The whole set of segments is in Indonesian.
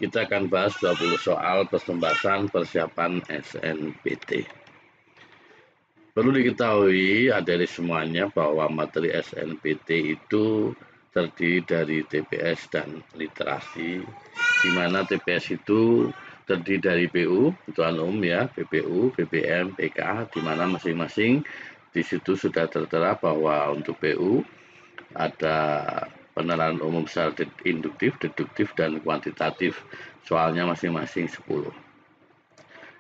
Kita akan bahas 20 soal pembahasan persiapan SNPT. Perlu diketahui adik semuanya bahwa materi SNPT itu terdiri dari TPS dan literasi, di mana TPS itu terdiri dari PU, kebutuhan umum ya, PPU, PPM, PK, di mana masing-masing di situ sudah tertera bahwa untuk PU ada penerapan umum secara induktif, deduktif, dan kuantitatif. Soalnya masing-masing 10.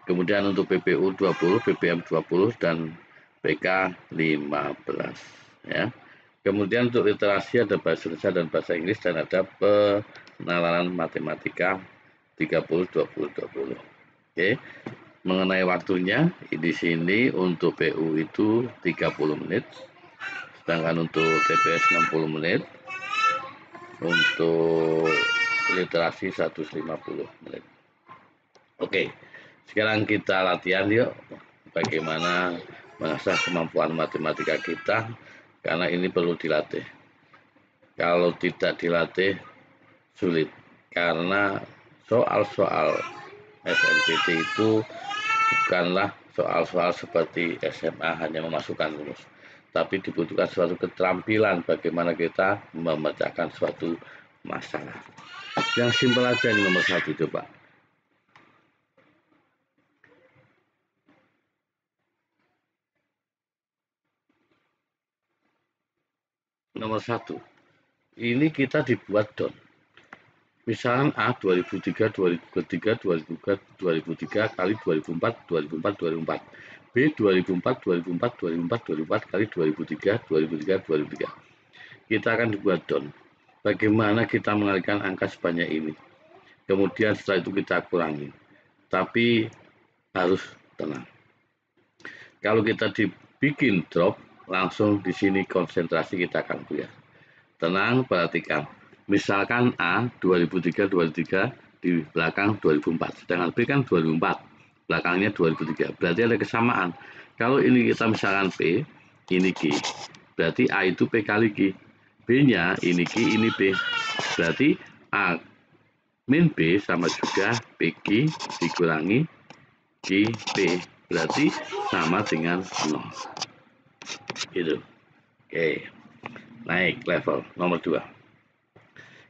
Kemudian untuk PPU 20, PPM 20, dan PK 15. Ya. Kemudian untuk literasi ada bahasa Indonesia dan bahasa Inggris, dan ada penalaran matematika 30, 20, 20. Oke. Mengenai waktunya, di sini untuk PU itu 30 menit, sedangkan untuk TPS 60 menit, untuk literasi 150 menit. Oke, sekarang kita latihan yuk bagaimana mengasah kemampuan matematika kita, karena ini perlu dilatih. Kalau tidak dilatih sulit, karena soal-soal SNPT itu bukanlah soal-soal seperti SMA hanya memasukkan rumus, tapi dibutuhkan suatu keterampilan bagaimana kita memecahkan suatu masalah. Yang simpel aja ini nomor 1 coba. Nomor 1, ini kita dibuat don. Misalnya A 2003, 2003, 2003 kali 2004, 2004, 2004. B 2004, 2004, 2004, 2004 kali 2003, 2003, 2003. Kita akan dibuat don. Bagaimana kita mengalihkan angka sebanyak ini? Kemudian setelah itu kita kurangi. Tapi harus tenang. Kalau kita dibikin drop, langsung di sini konsentrasi kita akan buyar. Tenang, perhatikan. Misalkan A 2003 di belakang 2004, sedangkan B kan 2004, belakangnya 2003. Berarti ada kesamaan. Kalau ini kita misalkan P, ini Q. Berarti A itu P kali Q. B-nya ini Q, ini B. Berarti A min B sama juga PQ dikurangi QP. Berarti sama dengan 0. Gitu. Oke. Naik level nomor 2.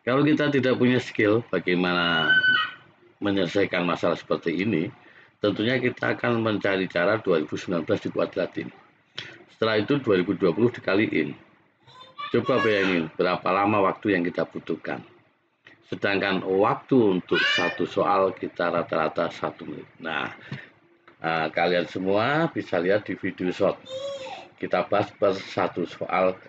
Kalau kita tidak punya skill bagaimana menyelesaikan masalah seperti ini, tentunya kita akan mencari cara 2019 dikuadratin. Setelah itu 2020 dikaliin. Coba bayangin berapa lama waktu yang kita butuhkan. Sedangkan waktu untuk satu soal kita rata-rata 1 menit. Nah, kalian semua bisa lihat di video short. Kita bahas per satu soal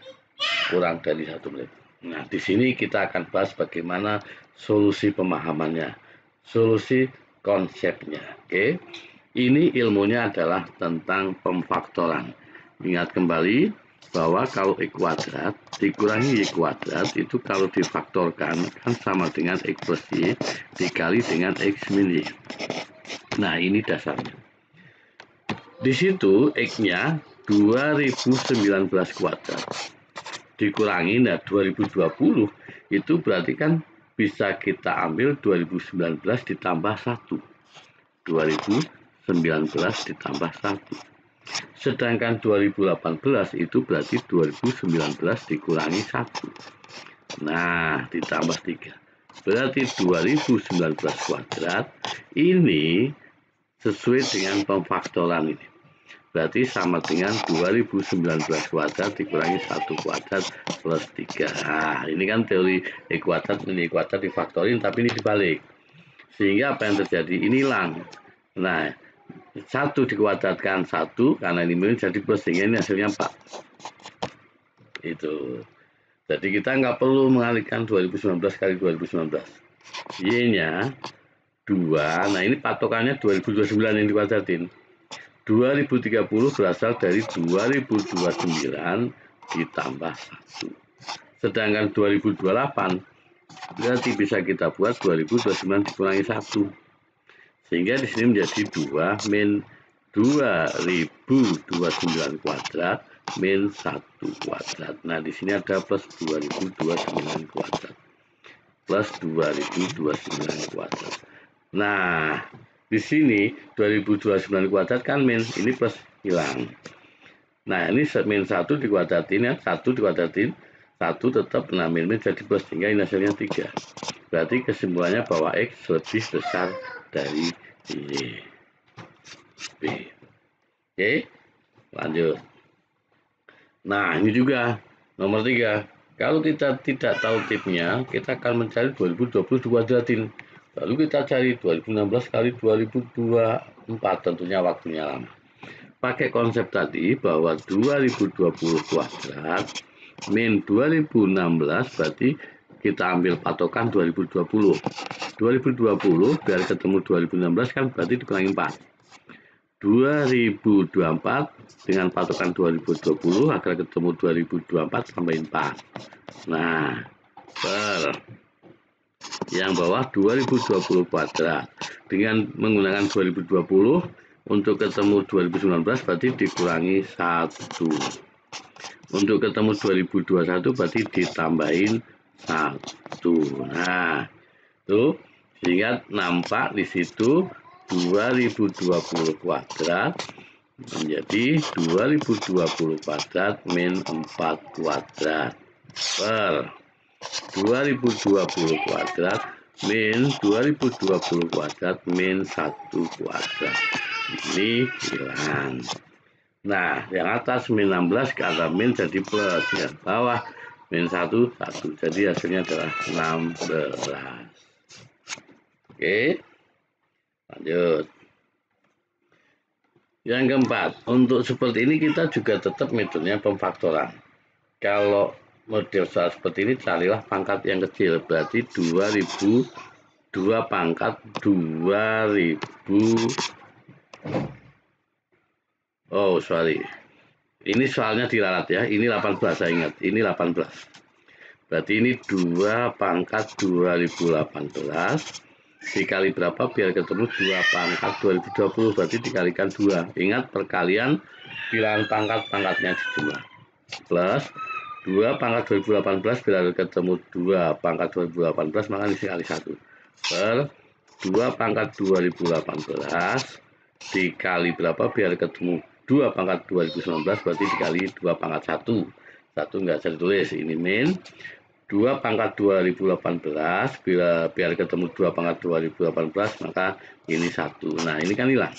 kurang dari 1 menit. Nah, di sini kita akan bahas bagaimana solusi pemahamannya, solusi konsepnya. Oke, ini ilmunya adalah tentang pemfaktoran. Ingat kembali bahwa kalau X kuadrat dikurangi Y kuadrat itu kalau difaktorkan kan sama dengan X plus Y dikali dengan X min Y. Nah, ini dasarnya. Di situ X-nya 2019 kuadrat. Dikurangi, nah 2020 itu berarti kan bisa kita ambil 2019 ditambah 1. 2019 ditambah 1. Sedangkan 2018 itu berarti 2019 dikurangi 1. Nah, ditambah 3. Berarti 2019 kuadrat ini sesuai dengan pemfaktoran ini. Berarti sama dengan 2019 kuadrat dikurangi 1 kuadrat plus 3. Nah, ini kan teori E kuadrat ini E kuadrat difaktorin, tapi ini dibalik. Sehingga apa yang terjadi? Ini hilang. Nah, 1 dikuadratkan 1, karena ini minus jadi plus, sehingga ini hasilnya 4. Itu. Jadi kita nggak perlu mengalihkan 2019 kali 2019. Y-nya 2, nah ini patokannya 2029 yang dikuadratin. 2030 berasal dari 2029 ditambah 1. Sedangkan 2028 berarti bisa kita buat 2029 dikurangi 1. Sehingga di sini menjadi 2 min 2029 kuadrat min 1 kuadrat. Nah, di sini ada plus 2029 kuadrat. Plus 2029 kuadrat. Nah, di sini 2029 kuadrat kan min, ini plus hilang. Nah, ini min 1 dikuadratin ya, 1 dikuadratin, 1 tetap, nah min jadi plus, sehingga ini hasilnya 3. Berarti kesimpulannya bahwa X lebih besar dari Y. B. Oke, lanjut. Nah, ini juga nomor 3. Kalau kita tidak tahu tipnya, kita akan mencari 2020 dikuadratin. Lalu kita cari 2016 kali 2024, tentunya waktunya lama. Pakai konsep tadi bahwa 2020 kuadrat min 2016, berarti kita ambil patokan 2020. 2020 biar ketemu 2016 kan berarti dikurangi 4. 2024 dengan patokan 2020 agar ketemu 2024 tambahin 4. Nah, yang bawah 2020 kuadrat dengan menggunakan 2020 untuk ketemu 2019 berarti dikurangi 1. Untuk ketemu 2021 berarti ditambahin 1. Nah, tuh sehingga nampak di situ 2020 kuadrat menjadi 2020 kuadrat min 4 kuadrat per 2020 kuadrat min 2020 kuadrat min 1 kuadrat. Ini hilang. Nah, yang atas min 16 ke atas min jadi plus, yang bawah min 1, 1. Jadi hasilnya adalah 16. Oke, lanjut. Yang keempat, untuk seperti ini kita juga tetap metodenya pemfaktoran. Kalau model soal seperti ini carilah pangkat yang kecil, berarti 2000 2 pangkat 2000. Oh sorry, ini soalnya diralat ya, ini 18, saya ingat, ini 18. Berarti ini 2 pangkat 2018 dikali berapa biar ketemu 2 pangkat 2020, berarti dikalikan 2. Ingat perkalian bilangan pangkat-pangkatnya dijumlah. Plus 2 pangkat 2018 biar ketemu 2 pangkat 2018 maka dikali 1. Per 2 pangkat 2018 dikali berapa biar ketemu 2 pangkat 2019 berarti dikali 2 pangkat 1. 1 enggak saya tulis, ini min 2 pangkat 2018 biar ketemu 2 pangkat 2018 maka ini 1. Nah ini kan hilang.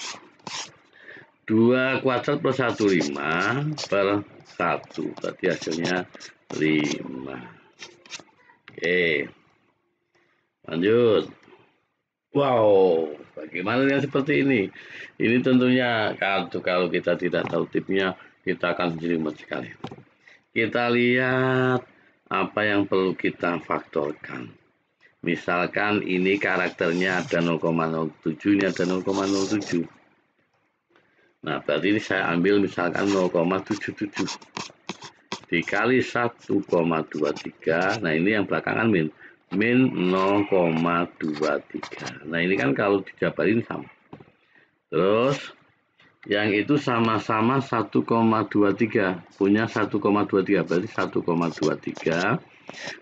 2 kuadrat plus 1 5 per 1 berarti hasilnya 5. Oke, lanjut. Wow, bagaimana yang seperti ini? Ini tentunya kalau kita tidak tahu tipnya kita akan jelimet sekali. Kita lihat apa yang perlu kita faktorkan. Misalkan ini karakternya ada 0,07, ini ada 0,07. Nah, berarti ini saya ambil misalkan 0,77 dikali 1,23. Nah, ini yang belakangan min 0,23. Nah, ini kan kalau dijabarin sama. Terus yang itu sama-sama 1,23, punya 1,23, berarti 1,23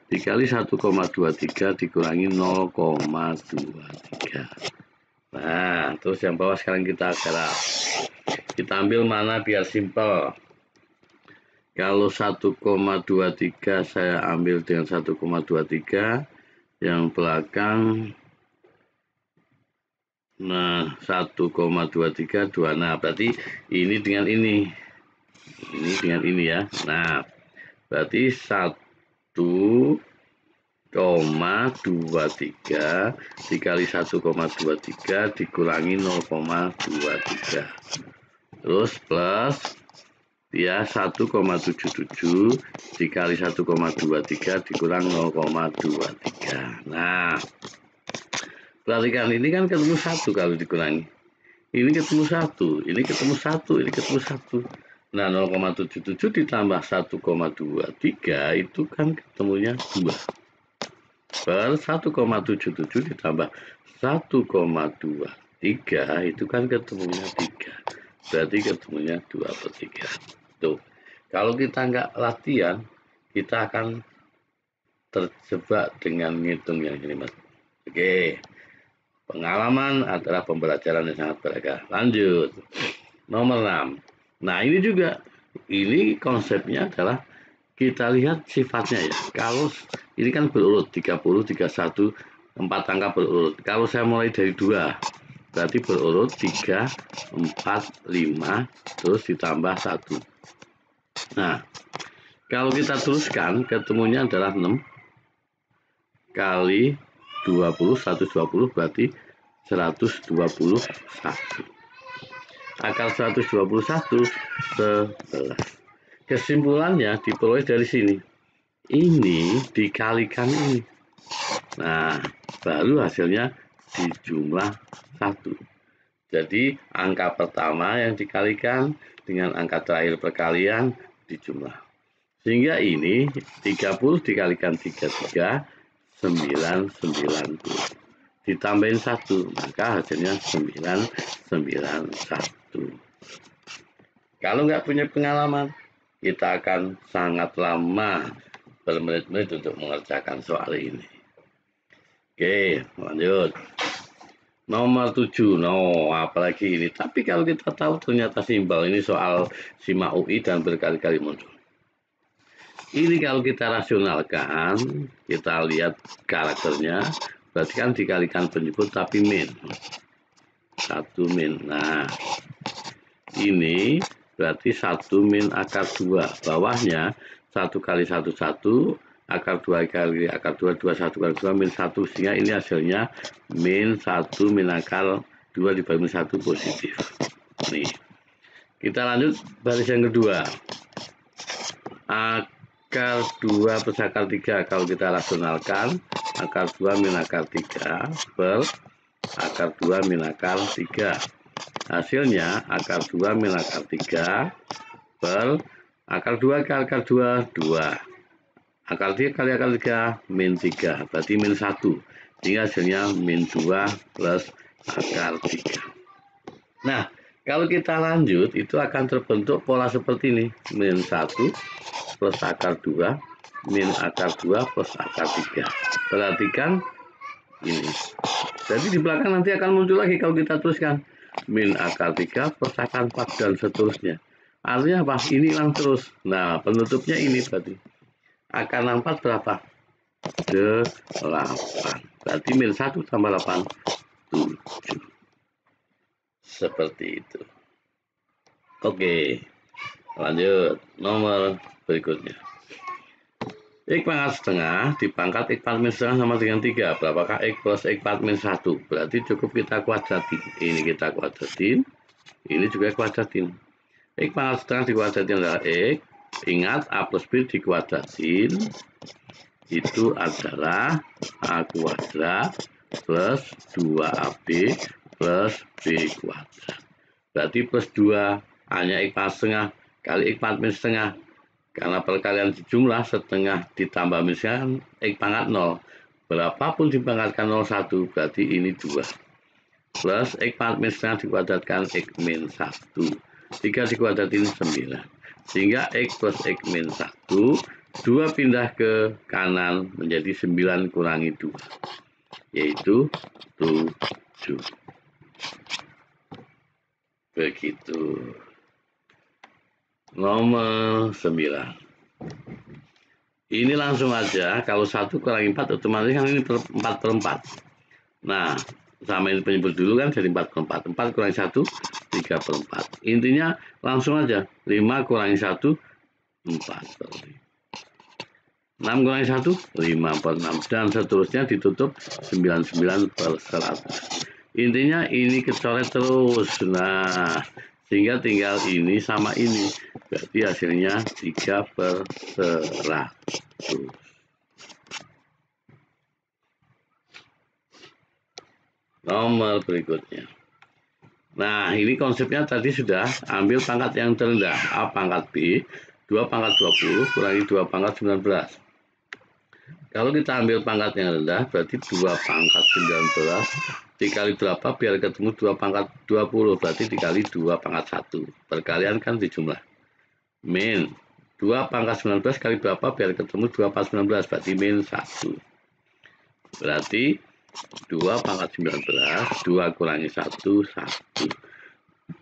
dikali 1,23 dikurangi 0,23. Nah, terus yang bawah sekarang kita garap. Kita ambil mana biar simpel. Kalau 1,23 saya ambil dengan 1,23, yang belakang nah 1,23 2. Nah, berarti ini dengan ini dengan ini ya. Nah, berarti 1,23 dikali 1,23 dikurangi 0,23. Terus plus ya 1,77 dikali 1,23 dikurang 0,23. Nah, perhatikan ini kan ketemu 1 kalau dikurangi. Ini ketemu 1, ini ketemu 1, ini ketemu 1. Nah, 0,77 ditambah 1,23 itu kan ketemunya 2. Per 1,77 ditambah 1,23 itu kan ketemunya 3. Berarti ketemunya 2/3. Tuh, kalau kita nggak latihan, kita akan terjebak dengan ngitung yang ini, Mas. Oke, Pengalaman adalah pembelajaran yang sangat berharga. Lanjut. Nomor 6. Nah, ini juga, ini konsepnya adalah kita lihat sifatnya ya. Kalau ini kan berurut 30, 31, 4 angka berurut. Kalau saya mulai dari 2, berarti berurut 3, 4, 5, terus ditambah 1. Nah, kalau kita teruskan, ketemunya adalah 6 kali 20, 120 berarti 121. Akar 121 11. Kesimpulannya diperoleh dari sini. Ini dikalikan ini. Nah, baru hasilnya dijumlah 1. Jadi angka pertama yang dikalikan dengan angka terakhir perkalian dijumlah. Sehingga ini 30 dikalikan 33, 990. Ditambahin 1, maka hasilnya 991. Kalau nggak punya pengalaman, kita akan sangat lama bermenit-menit untuk mengerjakan soal ini. Oke, lanjut. Nomor 7, apalagi ini. Tapi kalau kita tahu ternyata simbol ini soal SIMA UI dan berkali-kali muncul. Ini kalau kita rasionalkan, kita lihat karakternya, berarti kan dikalikan penyebut tapi min. 1 min. Nah, ini berarti 1 min akar 2. Bawahnya 1 kali 1, 1. Akar 2 kali akar 2, 2, 1 kali 2, min 1. Sehingga ini hasilnya min 1 min akar 2 dibagi min 1 positif. Nih. Kita lanjut baris yang kedua. Akar 2 plus akar 3. Kalau kita rasionalkan, akar 2 min akar 3 per akar 2 min akar 3. Hasilnya akar 2 min akar 3 per akar 2 kali akar 2, 2. Akar 3 kali akar 3, min 3. Berarti min 1. Sehingga hasilnya min 2 plus akar 3. Nah, kalau kita lanjut, itu akan terbentuk pola seperti ini. Min 1 plus akar 2, min akar 2 plus akar 3. Perhatikan ini. Jadi di belakang nanti akan muncul lagi kalau kita teruskan. Min akar 3 plus akar 4 dan seterusnya. Artinya apa? Ini hilang terus. Nah, penutupnya ini berarti. Akar 4 berapa? 8. Berarti min 1 tambah 8, 7. Seperti itu. Oke. Lanjut. Nomor berikutnya. X pangkat setengah dipangkat X pangkat min setengah sama dengan 3. Berapakah X plus X pangkat min 1? Berarti cukup kita kuadratin. Ini kita kuadratin. Ini juga kuadratin. X pangkat setengah dikuadratin adalah X. Ingat A plus B dikuadratin. Itu adalah A kuadrat plus 2AB plus B kuadrat. Berarti plus 2. Hanya X pangkat setengah kali X pangkat min setengah. Karena perkalian jumlah setengah ditambah misalkan X pangkat 0. Berapapun dipangkatkan 01 berarti ini 2. Plus X pangkat min setengah dikuadratkan X min 1. 3 dikuadratin 9. Sehingga X plus X min 1. 2 pindah ke kanan menjadi 9 kurangi 2. Yaitu 7. Begitu. Nomor 9. Ini langsung aja, kalau 1 kurangi 4 otomatis kan ini 4 per 4. Nah, sama ini penyebut dulu kan jadi 4 per 4. 4 kurangi 1, 3 per 4. Intinya langsung aja, 5 kurangi 1, 4 per 5. 6 kurangi 1, 5 per 6. Dan seterusnya ditutup 99 per 100. Intinya ini kecoret terus. Nah, sehingga tinggal ini sama ini. Berarti hasilnya 3 per 100. Nomor berikutnya. Nah, ini konsepnya tadi sudah ambil pangkat yang terendah. A pangkat B, 2 pangkat 20 kurangi 2 pangkat 19. Kalau kita ambil pangkat yang rendah, berarti 2 pangkat 19 dikali berapa biar ketemu 2 pangkat 20, berarti dikali 2 pangkat 1. Perkalian kan dijumlah. Min 2 pangkat 19 kali berapa biar ketemu 2 pangkat 19, berarti min 1. Berarti 2 pangkat 19, 2 kurangi 1, 1.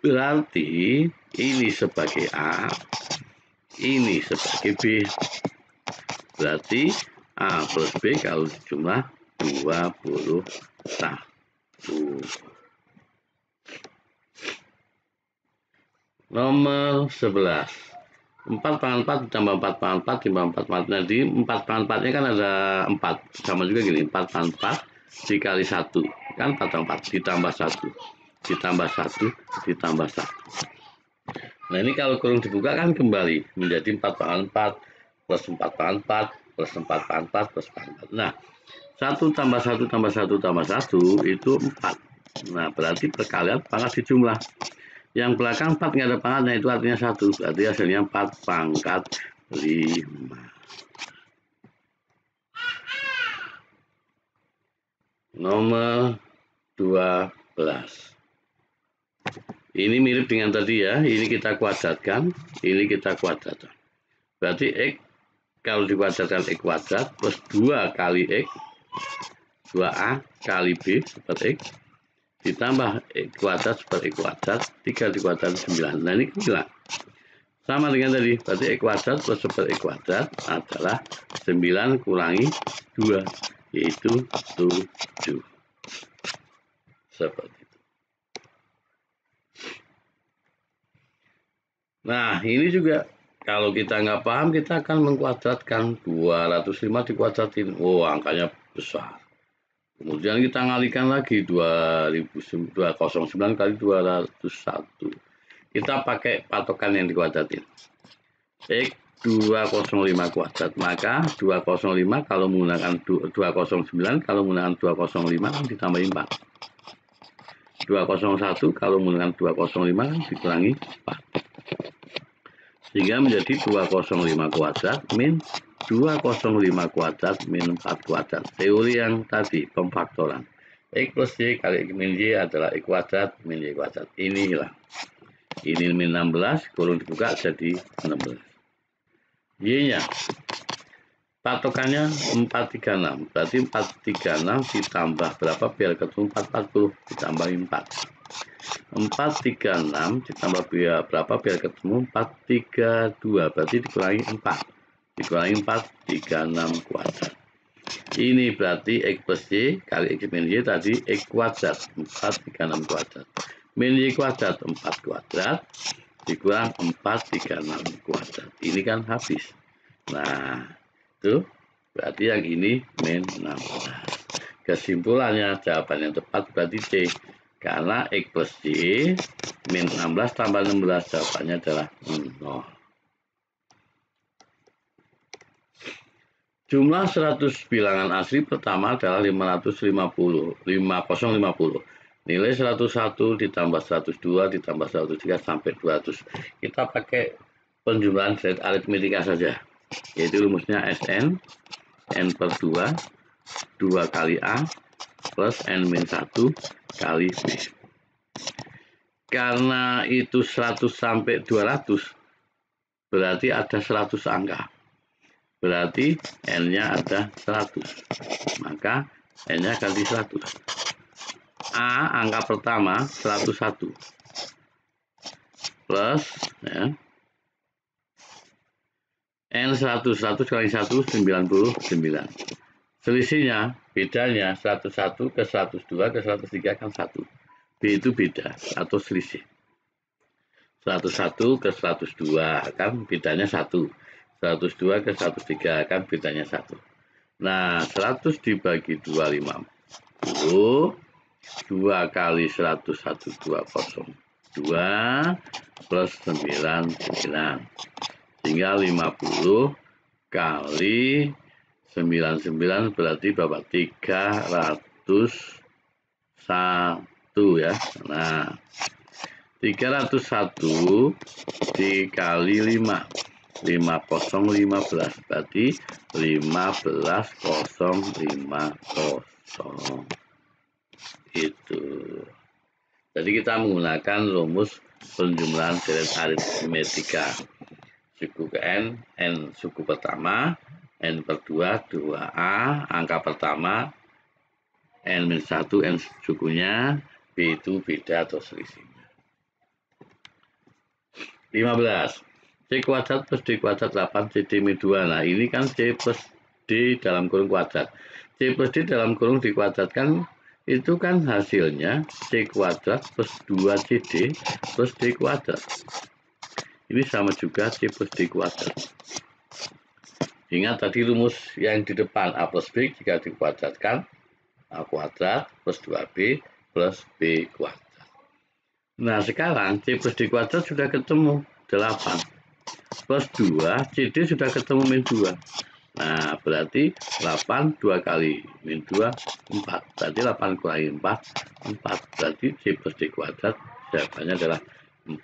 Berarti ini sebagai A, ini sebagai B. Berarti A plus B kalau jumlah 21. Nomor 11. 4 pangkat 4 ditambah 4 pangkat 4 ditambah 4 pangkat 4. Jadi 4 pangkat 4-nya kan ada 4. Sama juga gini, 4 pangkat 4 dikali 1. Kan 4 pangkat 4 ditambah 1. Ditambah 1, ditambah 1. Nah ini kalau kurung dibuka kan kembali menjadi 4 pangkat 4 plus 4 pangkat 4 plus 4 pangkat 4 plus 4 pangkat 4. Nah 1 tambah 1 tambah 1 tambah 1 itu 4. Nah berarti perkalian pangkat dijumlah. Yang belakang 4 nggak ada pangkatnya, itu artinya 1. Berarti hasilnya 4 pangkat 5. Nomor 12. Ini mirip dengan tadi ya. Ini kita kuadratkan. Ini kita kuadratkan. Berarti X kalau dikuadratkan X kuadrat plus 2 kali X. 2A kali B super X. Ditambah X kuadrat super X kuadrat. 3 dikuadrat 9. Nah ini hilang. Sama dengan tadi, berarti X kuadrat plus super X kuadrat adalah 9 kurangi 2, yaitu 7. Seperti itu. Nah, ini juga kalau kita nggak paham, kita akan mengkuadratkan 205 dikuadratin. Oh, angkanya besar. Kemudian kita ngalihkan lagi 209 kali 201. Kita pakai patokan yang dikuadratin. X 205 kuadrat, maka 205 kalau menggunakan 209 kalau menggunakan 205 ditambah 4. 201 kalau menggunakan 205 dikurangi 4. Sehingga menjadi 205 kuadrat min 205 kuadrat min 4 kuadrat. Teori yang tadi pemfaktoran. X plus Y kali X min Y adalah X kuadrat min Y kuadrat. Ini hilang. Ini min 16, kurung dibuka jadi 16. Y-nya patokannya 436, berarti 436 ditambah berapa biar ketemu 440, ditambah 4. 436 ditambah berapa biar ketemu 432, berarti dikurangi 4. Dikurangi 4, 36 kuadrat. Ini berarti X plus Y kali X min Y tadi X kuadrat 436 kuadrat. Min Y kuadrat 4 kuadrat dikurang 436 kuadrat. Ini kan habis. Nah, itu berarti yang ini min 16. Kesimpulannya jawaban yang tepat berarti C. Karena X plus Y min 16 tambah 16 jawabannya adalah 0. Jumlah 100 bilangan asli pertama adalah 550. Nilai 101 ditambah 102 ditambah 103 sampai 200. Kita pakai penjumlahan aritmetika saja. Yaitu rumusnya Sn, N per 2, 2 kali A, plus N min 1 kali B. Karena itu 100 sampai 200, berarti ada 100 angka. Berarti N-nya ada 100. Maka N-nya ganti 100. A angka pertama 101. Plus ya. N 100 kali 1 99. Selisihnya bedanya 101 ke 102 ke 103 kan 1. B itu beda atau selisih. 101 ke 102 kan bedanya 1. 102 ke 103 kan bedanya 1. Nah 100 dibagi 250, 2 kali 100 1202 plus 99. Tinggal 50 kali 99 berarti berapa? 301 ya. Nah 301 dikali 5, 5015 berarti 15050 itu. Jadi kita menggunakan rumus penjumlahan seret aritmetika. Suku ke N, N suku pertama, N per 2, 2A, angka pertama, N-1, N sukunya, B itu beda atau selisihnya. 15. C kuadrat plus D kuadrat 8 CD min 2. Nah ini kan C plus D dalam kurung kuadrat. C plus D dalam kurung dikuadratkan itu kan hasilnya C kuadrat plus 2CD plus D kuadrat. Ini sama juga C plus D kuadrat. Ingat tadi rumus yang di depan A plus B jika dikuadratkan A kuadrat plus 2B plus B kuadrat. Nah sekarang C plus D kuadrat sudah ketemu 8 plus 2 CD sudah ketemu min 2. Nah berarti 8 2 kali min 2 4. Berarti 8 kurangi 4 4. Berarti C plus D kuadrat jawabannya adalah 4.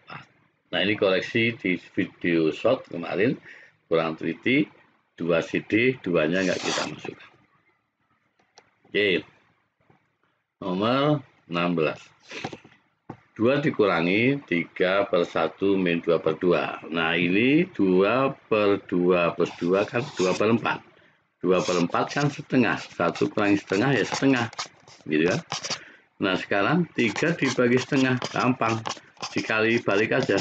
Nah ini koreksi di video short kemarin kurang teliti, 2 CD 2 nya nggak kita masukkan. Oke, nomor 16. 2 dikurangi 3 per 1 min 2 per 2. Nah ini 2 per 2 plus 2 kan 2 per 4. 2 per 4 kan setengah. 1 kurangi setengah ya setengah. Gitu ya. Nah sekarang 3 dibagi setengah. Gampang. Dikali balik aja.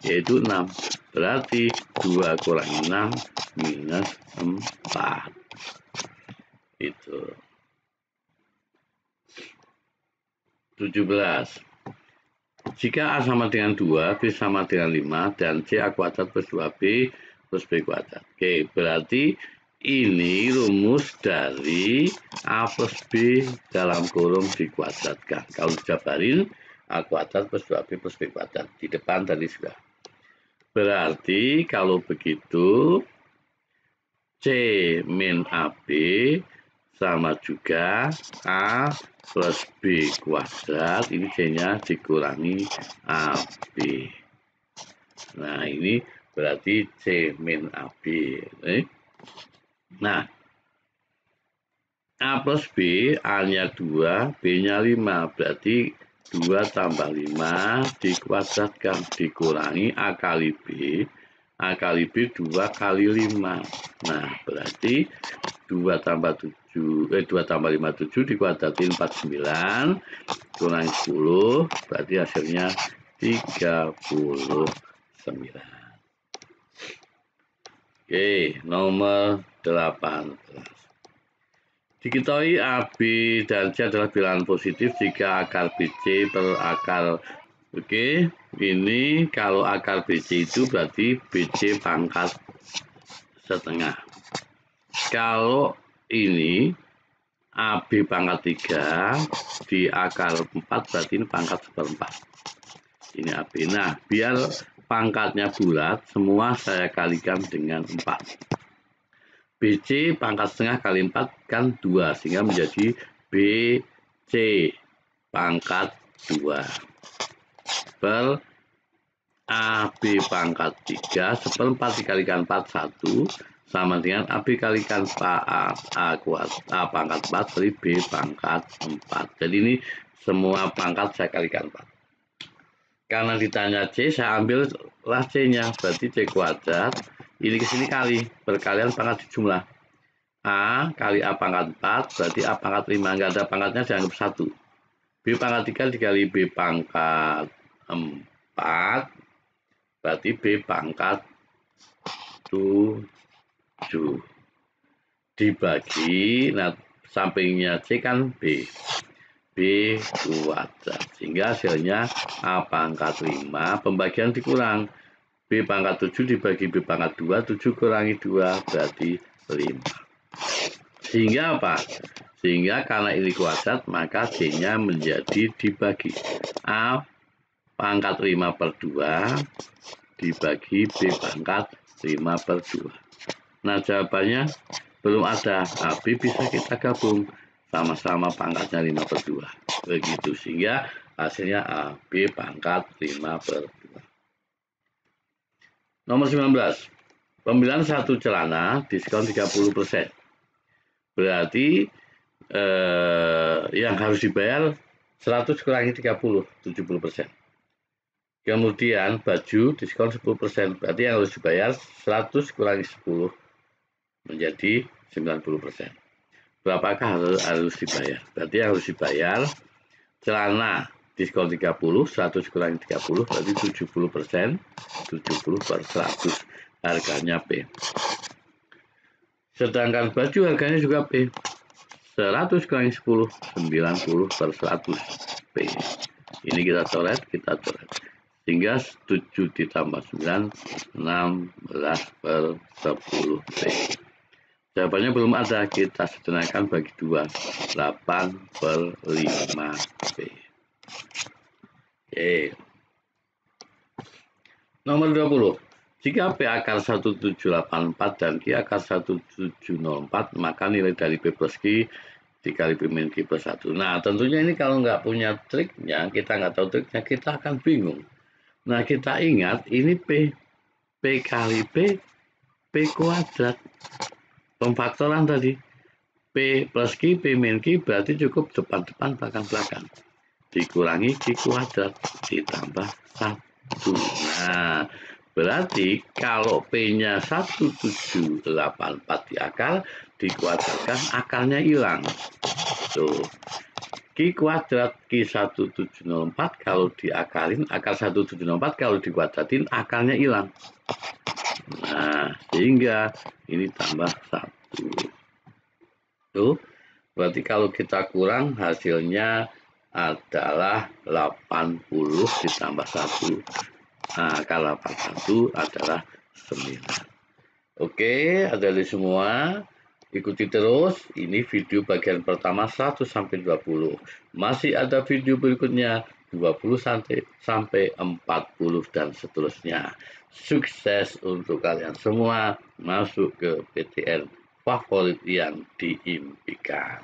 Yaitu 6. Berarti 2 kurangi 6 minus 4. Itu. 17. Jika A sama dengan 2, B sama dengan 5, dan C A kuadrat plus 2B plus B kuadrat. Oke, berarti ini rumus dari A plus B dalam kurung dikuadratkan. Kalau dijabarin, A kuadrat plus 2B plus B kuadrat. Di depan tadi sudah. Berarti kalau begitu, C min AB sama juga A plus B kuadrat, ini C-nya dikurangi AB. Nah, ini berarti C min AB. Nah, A plus B, A-nya 2, B-nya 5. Berarti 2 tambah 5 dikuadratkan, dikurangi A kali B. A kali B 2 kali 5. Nah, berarti 2 tambah 5 7 dikuadratin 49 kurangi 10 berarti hasilnya 39. Oke, nomor 18. Diketahui AB dan C adalah bilangan positif jika akar BC per akar. Oke, ini kalau akar BC itu berarti BC pangkat setengah. Kalau ini AB pangkat 3 di akar 4 berarti ini pangkat seperempat. Ini AB. Nah, biar pangkatnya bulat, semua saya kalikan dengan 4. BC pangkat setengah kali 4 kan 2, sehingga menjadi BC pangkat 2 per AB pangkat 3 seperempat dikalikan 4 1 sama dengan AB kalikan A pangkat 4 kali B pangkat 4. Jadi ini semua pangkat saya kalikan 4. Karena ditanya C, saya ambillah C-nya, berarti C kuadrat. Ini ke sini kali, perkalian pangkat jumlah. A kali A pangkat 4, berarti A pangkat 5. Enggak ada pangkatnya, dianggap 1. B pangkat 3 dikali B pangkat 4, berarti B pangkat 7. Dibagi, nah sampingnya C kan B kuadrat, sehingga hasilnya A pangkat 5, pembagian dikurang, B pangkat 7 dibagi B pangkat 2, 7 kurangi 2 berarti 5. Sehingga apa? Sehingga karena ini kuadrat, maka C-nya menjadi dibagi A pangkat 5 per 2 dibagi B pangkat 5 per 2. Nah jawabannya belum ada. AB bisa kita gabung, sama-sama pangkatnya 5 per 2. Begitu, sehingga hasilnya AB pangkat 5 per 2. Nomor 19. Pembelian satu celana diskon 30%. Berarti yang harus dibayar 100 kurangi 30, 70%. Kemudian baju diskon 10%. Berarti yang harus dibayar 100 kurangi 10 menjadi 90%. berapakah harus dibayar? Berarti yang harus dibayar celana diskon 30, 100 kurangi 30 berarti 70%, 70 per 100 harganya P. Sedangkan baju harganya juga P. 100 kurangi 10, 90 per 100 P. Ini kita coret. Sehingga 7 ditambah 9, 16 per 10 P. Jawabannya belum ada, kita sederhanakan bagi 2, 8 per 5 P. Oke. Nomor 20. Jika P akar 1784 dan Q akar 1704, maka nilai dari P plus Q dikali P min Q plus 1. Nah, tentunya ini kalau nggak punya triknya, kita nggak tahu triknya, kita akan bingung. Nah, kita ingat ini P kali P kuadrat. Pemfaktoran tadi. P plus Q, P min Q berarti cukup depan-depan, belakang-belakang. Dikurangi Q kuadrat, ditambah 1. Nah, berarti kalau P-nya 1784 di akar, dikuadratkan akarnya hilang. Tuh. Q kuadrat Q 1704 kalau diakarin, akar 1704 kalau dikuadratin akarnya hilang. Nah, sehingga ini tambah 1. Tuh, berarti kalau kita kurang hasilnya adalah 80 ditambah 1. Nah, akar 81 adalah 9. Oke, adik-adik semua, ikuti terus. Ini video bagian pertama 1 sampai 20. Masih ada video berikutnya 20 sampai 40 dan seterusnya. Sukses untuk kalian semua masuk ke PTN favorit yang diimpikan.